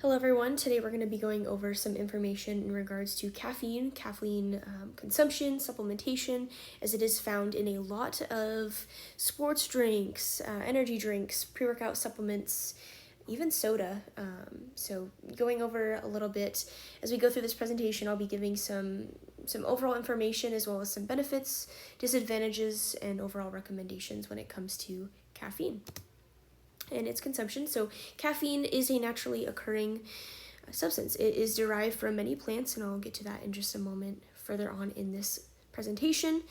Hello everyone, today we're going to be going over some information in regards to caffeine consumption, supplementation, as it is found in a lot of sports drinks, energy drinks, pre-workout supplements, even soda. So going over a little bit, as we go through this presentation, I'll be giving some overall information as well as some benefits, disadvantages, and overall recommendations when it comes to caffeine and its consumption. So caffeine is a naturally occurring substance. It is derived from many plants, and I'll get to that in just a moment further on in this presentation.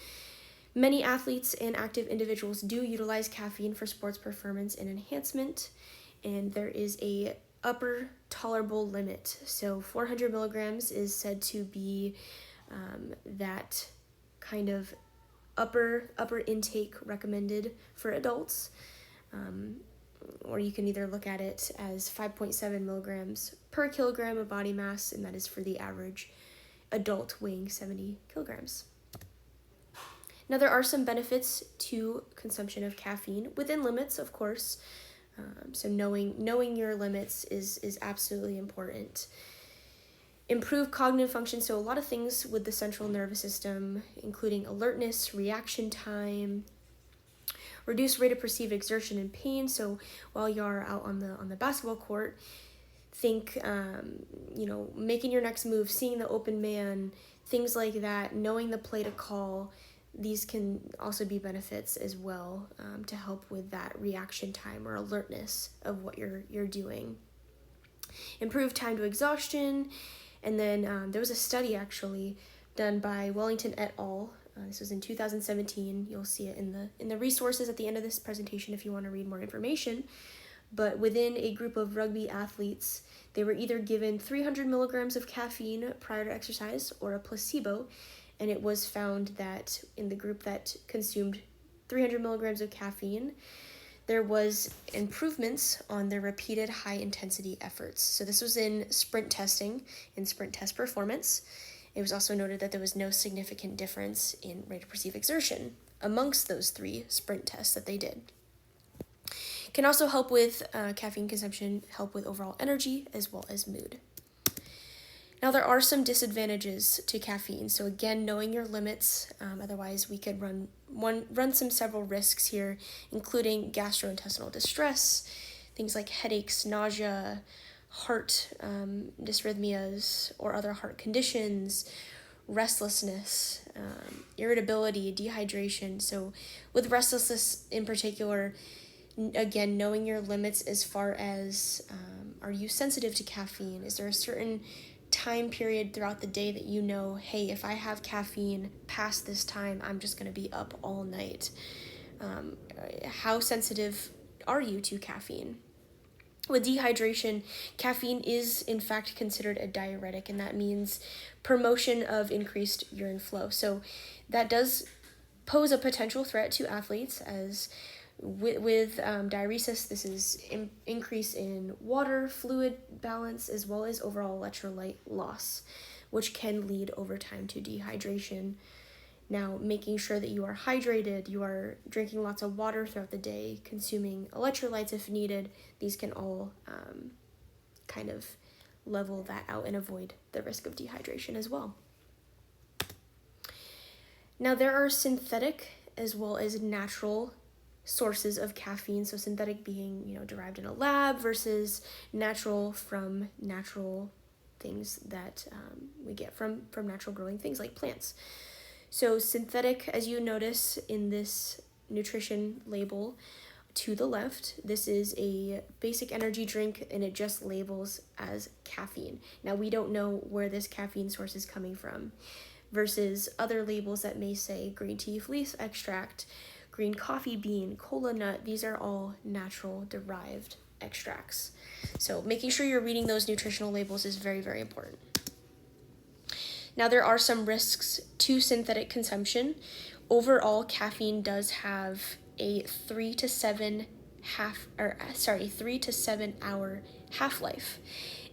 Many athletes and active individuals do utilize caffeine for sports performance and enhancement, and there is a upper tolerable limit. So 400 milligrams is said to be that kind of upper intake recommended for adults. Or you can either look at it as 5.7 milligrams per kilogram of body mass, and that is for the average adult weighing 70 kilograms. Now, there are some benefits to consumption of caffeine within limits, of course. So knowing your limits is absolutely important. Improve cognitive function, so a lot of things with the central nervous system, including alertness, reaction time, reduce rate of perceived exertion and pain. So while you're out on the basketball court, think making your next move, seeing the open man, things like that, knowing the play to call. These can also be benefits as well to help with that reaction time or alertness of what you're doing. Improve time to exhaustion. And then there was a study actually done by Wellington et al. This was in 2017. You'll see it in the resources at the end of this presentation if you want to read more information. But within a group of rugby athletes, they were either given 300 milligrams of caffeine prior to exercise or a placebo, and it was found that in the group that consumed 300 milligrams of caffeine, there was improvements on their repeated high-intensity efforts. So this was in sprint testing, in sprint test performance. It was also noted that there was no significant difference in rate of perceived exertion amongst those 3 sprint tests that they did. Can also help with caffeine consumption, help with overall energy as well as mood. Now, there are some disadvantages to caffeine. So again, knowing your limits, otherwise we could run several risks here, including gastrointestinal distress, things like headaches, nausea, heart dysrhythmias or other heart conditions, restlessness, irritability, dehydration. So with restlessness in particular, again, knowing your limits as far as are you sensitive to caffeine? Is there a certain time period throughout the day that you know, hey, if I have caffeine past this time, I'm just going to be up all night? How sensitive are you to caffeine? With dehydration, caffeine is in fact considered a diuretic, and that means promotion of increased urine flow. So that does pose a potential threat to athletes, as with diuresis, this is increase in water fluid balance as well as overall electrolyte loss, which can lead over time to dehydration. Now, making sure that you are hydrated, you are drinking lots of water throughout the day, consuming electrolytes if needed, these can all kind of level that out and avoid the risk of dehydration as well. Now, there are synthetic as well as natural sources of caffeine, so synthetic being derived in a lab versus natural from natural things that we get from natural growing things like plants. So synthetic, as you notice in this nutrition label to the left, this is a basic energy drink and it just labels as caffeine. Now, we don't know where this caffeine source is coming from versus other labels that may say green tea leaf extract, green coffee bean, cola nut. These are all natural derived extracts. So making sure you're reading those nutritional labels is very, very important. Now, there are some risks to synthetic consumption. Overall, caffeine does have a 3 to 7 hour half-life.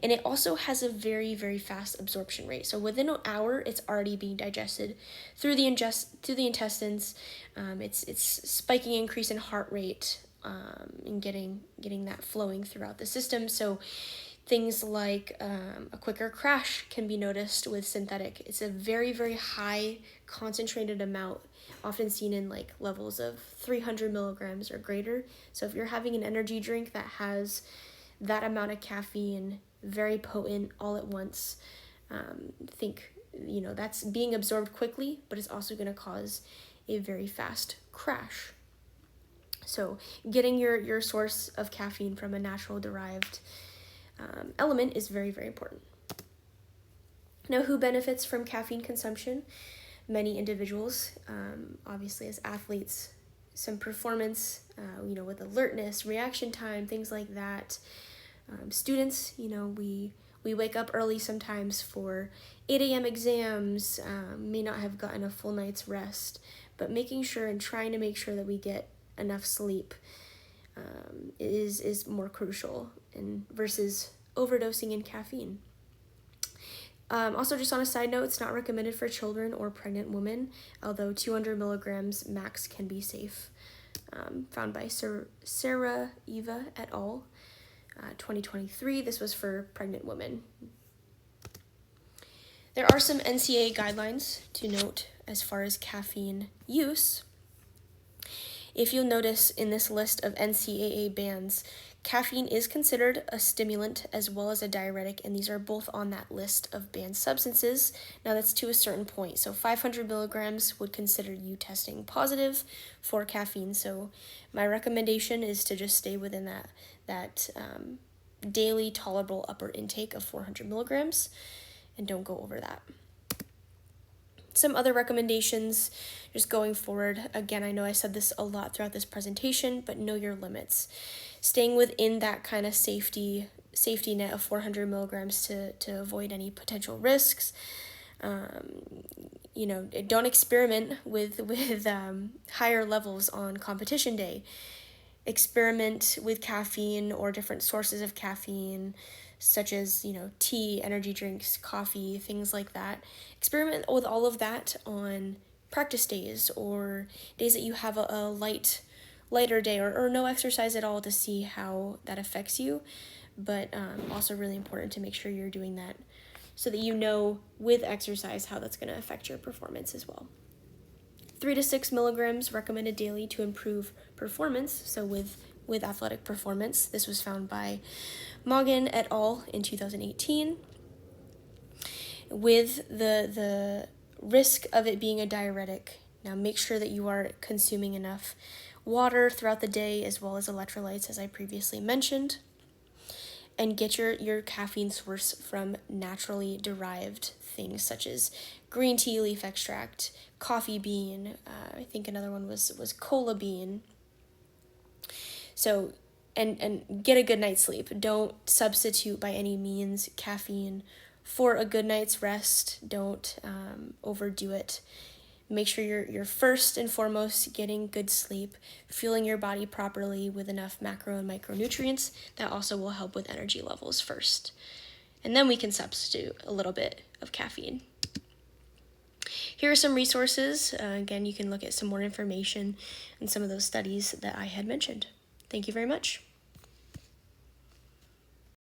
And it also has a very, very fast absorption rate. So within an hour, it's already being digested through the intestines. It's spiking increase in heart rate and getting that flowing throughout the system. So Things like a quicker crash can be noticed with synthetic. It's a very, very high concentrated amount, often seen in like levels of 300 milligrams or greater. So if you're having an energy drink that has that amount of caffeine, very potent all at once, think, that's being absorbed quickly, but it's also going to cause a very fast crash. So getting your source of caffeine from a natural derived element is very, very important. Now, who benefits from caffeine consumption? Many individuals, obviously as athletes, some performance, with alertness, reaction time, things like that. Students, we wake up early sometimes for 8 a.m. exams, may not have gotten a full night's rest, but making sure and trying to make sure that we get enough sleep is more crucial and versus overdosing in caffeine. Also, just on a side note, it's not recommended for children or pregnant women, although 200 milligrams max can be safe. Found by Sarah Eva et al., 2023. This was for pregnant women. There are some NCAA guidelines to note as far as caffeine use. If you'll notice in this list of NCAA bans, caffeine is considered a stimulant as well as a diuretic, and these are both on that list of banned substances. Now that's to a certain point. So 500 milligrams would consider you testing positive for caffeine. So my recommendation is to just stay within that daily tolerable upper intake of 400 milligrams and don't go over that. Some other recommendations just going forward. Again, I know I said this a lot throughout this presentation, but know your limits. Staying within that kind of safety net of 400 milligrams to avoid any potential risks. Don't experiment with higher levels on competition day. Experiment with caffeine or different sources of caffeine, such as, tea, energy drinks, coffee, things like that. Experiment with all of that on practice days or days that you have a lighter day or no exercise at all to see how that affects you. But also really important to make sure you're doing that so that with exercise how that's going to affect your performance as well. 3 to 6 milligrams recommended daily to improve performance. So with athletic performance, this was found by Mogin et al. In 2018. With the risk of it being a diuretic, now make sure that you are consuming enough water throughout the day as well as electrolytes, as I previously mentioned. And get your caffeine source from naturally derived things such as green tea leaf extract, coffee bean, I think another one was cola bean. So, and get a good night's sleep. Don't substitute by any means caffeine for a good night's rest. Don't overdo it. Make sure you're first and foremost getting good sleep, fueling your body properly with enough macro and micronutrients. That also will help with energy levels first. And then we can substitute a little bit of caffeine. Here are some resources. Again, you can look at some more information and some of those studies that I had mentioned. Thank you very much.